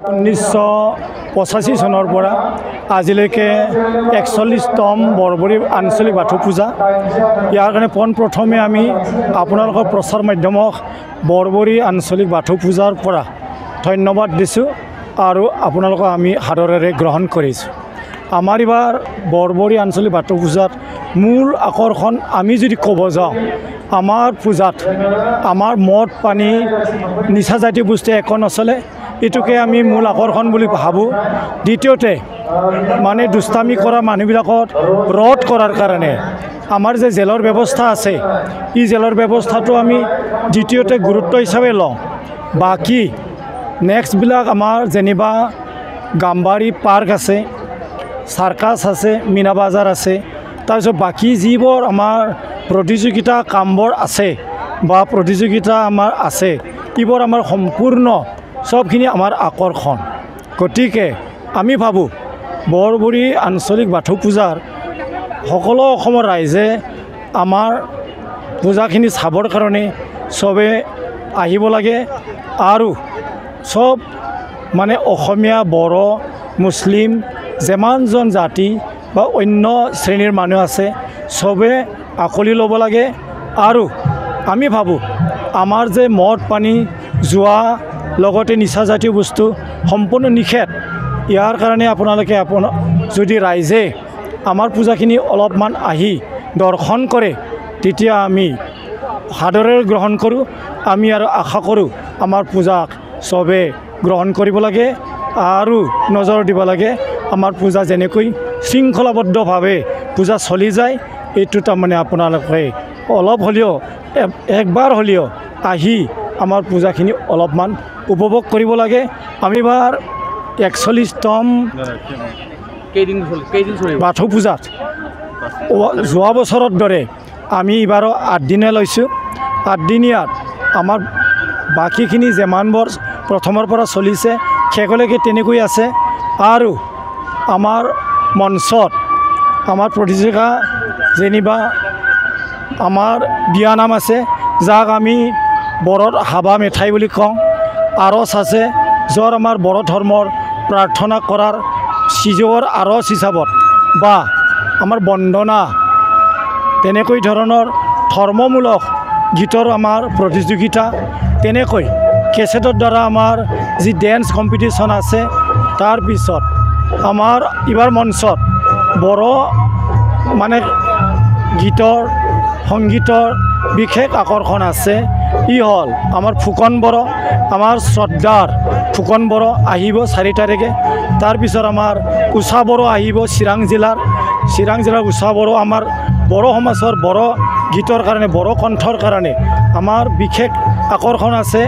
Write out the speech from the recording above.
1985 চনৰ পৰা আজিলৈকে 41তম বৰবৰী আঞ্চলিক বাথৌ পূজা। ইয়াৰ কাৰণে পোনপ্ৰথমে আমি আপোনালোকৰ প্ৰচাৰ মাধ্যমক বৰবৰী আঞ্চলিক বাথৌ পূজাৰ পৰা ধন্যবাদ দিছোঁ আৰু আপোনালোকক আমি সাদৰেৰে গ্ৰহণ কৰিছোঁ। আমাৰ এইবাৰ বৰবৰী আঞ্চলিক বাথৌ পূজাত মূল আকৰ্ষণ আমি যদি ক'ব যাওঁ, আমাৰ পূজাত আমাৰ মদ পানী নিচাজাতীয় বস্তু একো নচলে, এইটোকে আমি মূল আকৰ্ষণ বুলি ভাবোঁ। দ্বিতীয়তে মানে দুষ্টামি কৰা মানুহবিলাকত ৰোধ কৰাৰ কাৰণে আমাৰ যে জেলৰ ব্যৱস্থা আছে, এই জেলৰ ব্যৱস্থাটো আমি দ্বিতীয়তে গুৰুত্ব হিচাপে লওঁ। বাকী নেক্সটবিলাক আমাৰ যেনিবা গাম্বাৰী পাৰ্ক আছে, চাৰ্কাছ আছে, মীনা বাজাৰ আছে, তাৰপিছত বাকী যিবোৰ আমাৰ প্ৰতিযোগিতা কামবোৰ আছে বা প্ৰতিযোগিতা আমাৰ আছে, এইবোৰ আমাৰ সম্পূৰ্ণ সবখিনি আমাৰ আকৰ্ষণ। গতিকে আমি ভাবোঁ বৰবৰী আঞ্চলিক বাথৌ পূজাৰ সকলো অসমৰ ৰাইজে আমাৰ পূজাখিনি চাবৰ কাৰণে চবে আহিব লাগে আৰু সব মানে অসমীয়া, বড়ো, মুছলিম যিমানজন জাতি বা অন্য শ্ৰেণীৰ মানুহ আছে চবে আঁকোৱালি ল'ব লাগে। আৰু আমি ভাবোঁ আমাৰ যে মদ পানী জুৱা লগতে নিচাজাতীয় বস্তু সম্পূৰ্ণ নিষেধ। ইয়াৰ কাৰণে আপোনালোকে যদি ৰাইজে আমাৰ পূজাখিনি অলপমান আহি দৰ্শন কৰে তেতিয়া আমি সাদৰেৰে গ্ৰহণ কৰোঁ। আমি আৰু আশা কৰোঁ আমাৰ পূজাক চবে গ্ৰহণ কৰিব লাগে আৰু নজৰ দিব লাগে। আমাৰ পূজা যেনেকৈ শৃংখলাবদ্ধভাৱে পূজা চলি যায়, এইটো তাৰমানে আপোনালোকে অলপ হ'লেও একবাৰ হ'লেও আহি আমাৰ পূজাখিনি অলপমান উপভোগ কৰিব লাগে। আমি এবাৰ 41তম বাথৌ পূজাত যোৱা বছৰৰ দৰে আমি এইবাৰো 8 দিনে লৈছোঁ। 8 দিনীয়াত আমাৰ বাকীখিনি যিমানবোৰ প্ৰথমৰ পৰা চলিছে শেষলৈকে তেনেকৈ আছে। আৰু আমাৰ মঞ্চত আমাৰ প্ৰতিযোগিতা যেনিবা আমাৰ বিয়ানাম আছে, যাক আমি বড়োত হাবা মেঠাই বুলি কওঁ। আৰচ আছে, য'ত আমাৰ বড়ো ধৰ্মৰ প্ৰাৰ্থনা কৰাৰ সিজোৱাৰ আৰচ হিচাপত বা আমাৰ বন্দনা তেনেকৈ ধৰণৰ ধৰ্মমূলক গীতৰ আমাৰ প্ৰতিযোগিতা, তেনেকৈ কেছেটৰ দ্বাৰা আমাৰ যি ডেন্স কম্পিটিশ্যন আছে। তাৰপিছত আমাৰ এইবাৰ মঞ্চত বড়ো মানে গীতৰ সংগীতৰ বিশেষ আকৰ্ষণ আছে। ই হ'ল আমাৰ ফুকন বড়ো, আমাৰ শ্ৰদ্ধাৰ ফুকন বড়ো আহিব 4 তাৰিখে। তাৰপিছত আমাৰ উষা বড়ো আহিব চিৰাং জিলাৰ উষা বড়ো। আমাৰ বড়ো সমাজৰ বড়ো গীতৰ কাৰণে, বড়ো কণ্ঠৰ কাৰণে আমাৰ বিশেষ আকৰ্ষণ আছে।